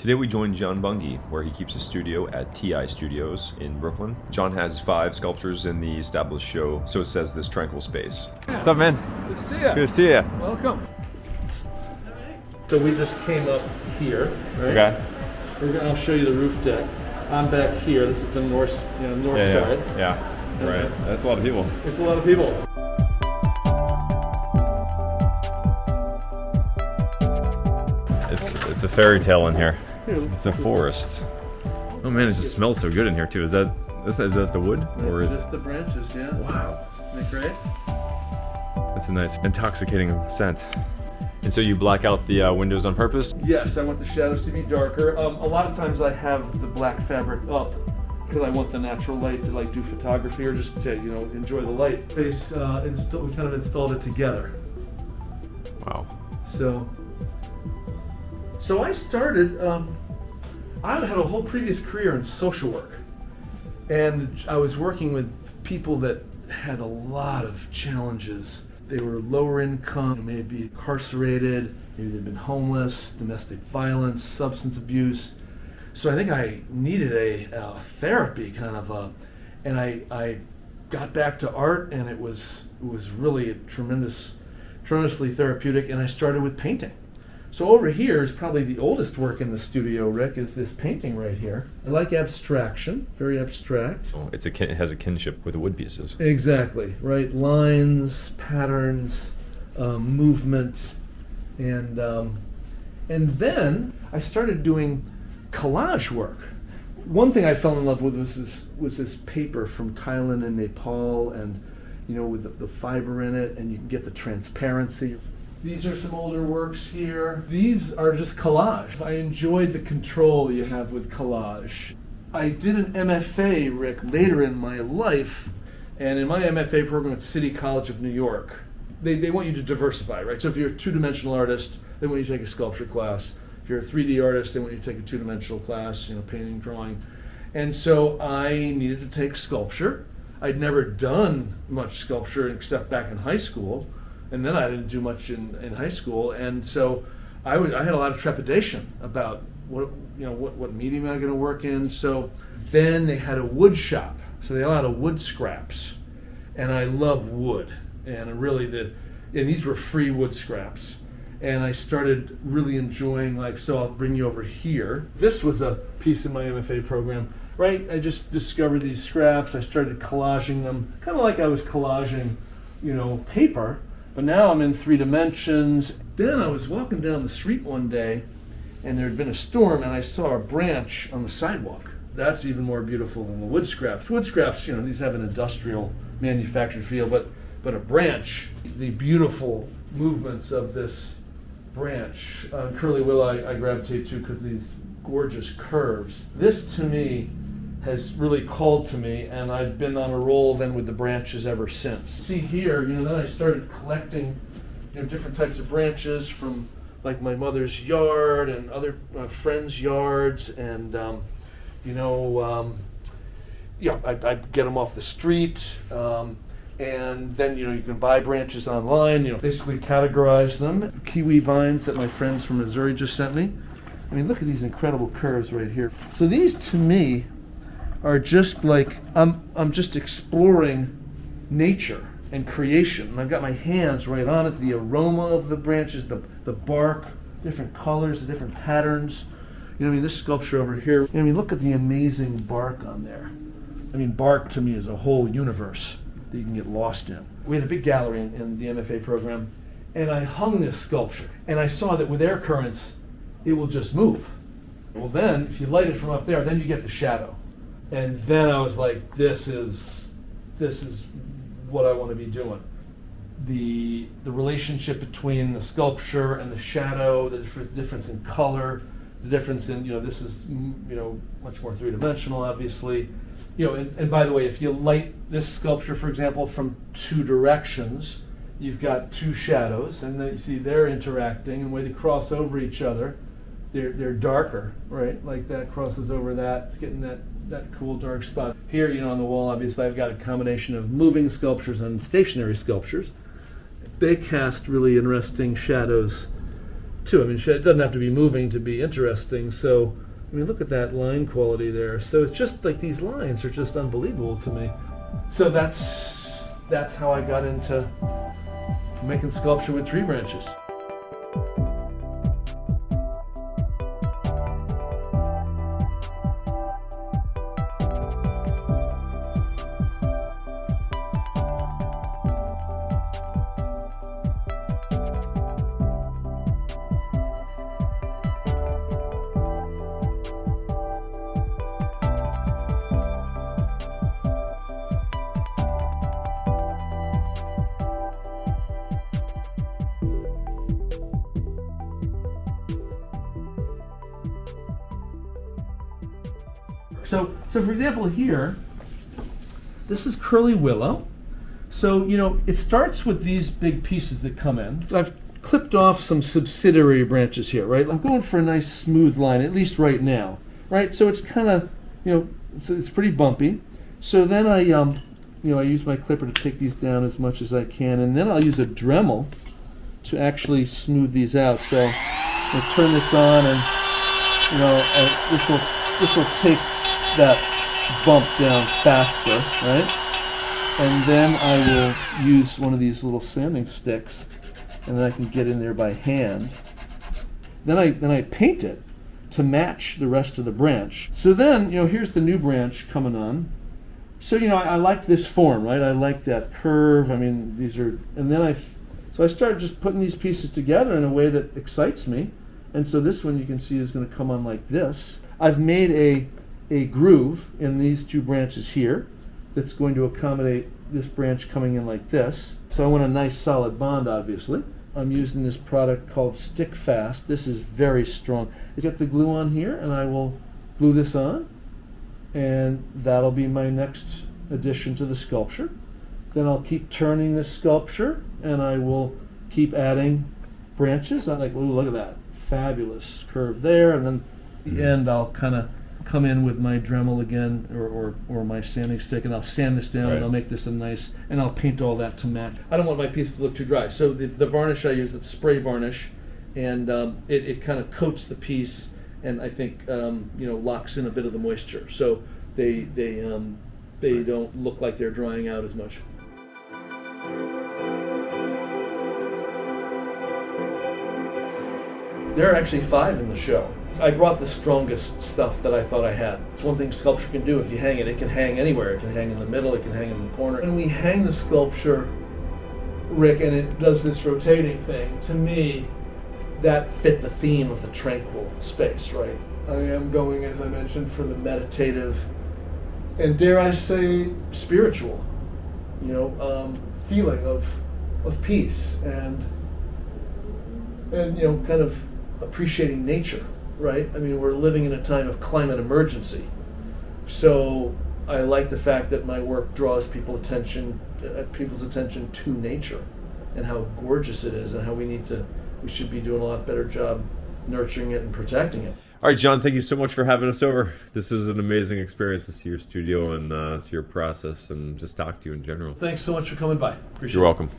Today we join Jon Bunge, where he keeps a studio at TI Studios in Brooklyn. Jon has 5 sculptures in the established show, So Says This Tranquil Space. What's up, man? Good to see you. Good to see you. Welcome. So we just came up here, right? Okay. I'll show you the roof deck. I'm back here. This is the north side. Yeah. Right. That's a lot of people. It's a lot of people. It's a fairy tale in here. It's a forest. Oh man, it just smells so good in here too. Is that the wood? Or It's just the branches, yeah. wow, Isn't that great? that's a nice intoxicating scent. And so you black out the windows on purpose? Yes, I want the shadows to be darker. A lot of times I have the black fabric up because I want the natural light to do photography or just to enjoy the light. We kind of installed it together. Wow. So I started, I had a whole previous career in social work. And I was working with people that had a lot of challenges. They were lower income, maybe incarcerated, maybe they'd been homeless, domestic violence, substance abuse. So I think I needed a therapy and I got back to art, and it was really tremendously therapeutic, and I started with painting. So over here is probably the oldest work in the studio, Rick, is this painting right here. I like abstraction, very abstract. Oh, it has a kinship with the wood pieces. Exactly, right? Lines, patterns, movement, and then I started doing collage work. One thing I fell in love with was this paper from Thailand and Nepal, and with the fiber in it, and you can get the transparency. These are some older works here. These are just collage. I enjoyed the control you have with collage. I did an MFA, Rick, later in my life, and in my MFA program at City College of New York, they want you to diversify, right? So if you're a two-dimensional artist, they want you to take a sculpture class. If you're a 3D artist, they want you to take a two-dimensional class, painting, drawing. And so I needed to take sculpture. I'd never done much sculpture except back in high school. And then I didn't do much in high school, and so I had a lot of trepidation about what medium am I going to work in. So then they had a wood shop, so they had a lot of wood scraps, and I love wood, and these were free wood scraps, and I started really enjoying so I'll bring you over here. This was a piece in my MFA program, right? I just discovered these scraps. I started collaging them, kind of like I was collaging, paper. But now I'm in 3 dimensions. Then I was walking down the street one day, and there had been a storm, and I saw a branch on the sidewalk. That's even more beautiful than the wood scraps. Wood scraps, these have an industrial manufactured feel, but a branch, the beautiful movements of this branch. Curly Will I gravitate to because these gorgeous curves. This to me has really called to me, and I've been on a roll then with the branches ever since. See here, then I started collecting different types of branches from my mother's yard and other friends' yards, and I'd get them off the street, and then you can buy branches online, basically categorize them. Kiwi vines that my friends from Missouri just sent me. I mean, look at these incredible curves right here. So these to me are just I'm just exploring nature and creation. And I've got my hands right on it, the aroma of the branches, the bark, different colors, the different patterns. This sculpture over here, look at the amazing bark on there. Bark to me is a whole universe that you can get lost in. We had a big gallery in the MFA program, and I hung this sculpture, and I saw that with air currents, it will just move. Well then, if you light it from up there, then you get the shadow. And then I was like, this is what I want to be doing. The relationship between the sculpture and the shadow, the difference in color, the difference in, this is, much more 3-dimensional, obviously. And by the way, if you light this sculpture, for example, from 2 directions, you've got 2 shadows, and then you see they're interacting, and when they cross over each other, they're darker, right? Like that crosses over that, it's getting that cool dark spot. Here, on the wall, obviously, I've got a combination of moving sculptures and stationary sculptures. They cast really interesting shadows too. I mean, it doesn't have to be moving to be interesting. So, I mean, look at that line quality there. So it's just like these lines are just unbelievable to me. So that's how I got into making sculpture with tree branches. So for example here, this is curly willow. So, you know, it starts with these big pieces that come in. I've clipped off some subsidiary branches here, right? I'm going for a nice smooth line, at least right now, right? So it's kind of, you know, it's pretty bumpy. So then I use my clipper to take these down as much as I can, and then I'll use a Dremel to actually smooth these out. So I'll turn this on, and you know, this will take that bump down faster, right? And then I will use one of these little sanding sticks, and then I can get in there by hand. Then I paint it to match the rest of the branch. So then, you know, here's the new branch coming on. So, you know, I like this form, right? I like that curve. I mean, these are, and then I started just putting these pieces together in a way that excites me. And so this one you can see is going to come on like this. I've made a groove in these two branches here that's going to accommodate this branch coming in like this. So I want a nice solid bond, obviously. I'm using this product called Stick Fast. This is very strong. It's got the glue on here, and I will glue this on, and that'll be my next addition to the sculpture. Then I'll keep turning this sculpture, and I will keep adding branches. I'm like, ooh, look at that. Fabulous curve there, and then at the end I'll kind of come in with my Dremel again, or my sanding stick, and I'll sand this down, and I'll make this a nice, and I'll paint all that to match. I don't want my piece to look too dry, so the varnish I use, it's spray varnish, and it kind of coats the piece, and I think locks in a bit of the moisture, so they don't look like they're drying out as much. There are actually 5 in the show. I brought the strongest stuff that I thought I had. It's one thing sculpture can do. If you hang it, it can hang anywhere. It can hang in the middle, it can hang in the corner. When we hang the sculpture, Rick, and it does this rotating thing, to me, that fit the theme of the tranquil space, right? I am going, as I mentioned, for the meditative, and dare I say, spiritual, feeling of peace and kind of appreciating nature. Right? I mean, we're living in a time of climate emergency. So I like the fact that my work draws people's attention to nature and how gorgeous it is, and how we should be doing a lot better job nurturing it and protecting it. All right, John, thank you so much for having us over. This is an amazing experience to see your studio and see your process and just talk to you in general. Thanks so much for coming by. Appreciate it. You're welcome.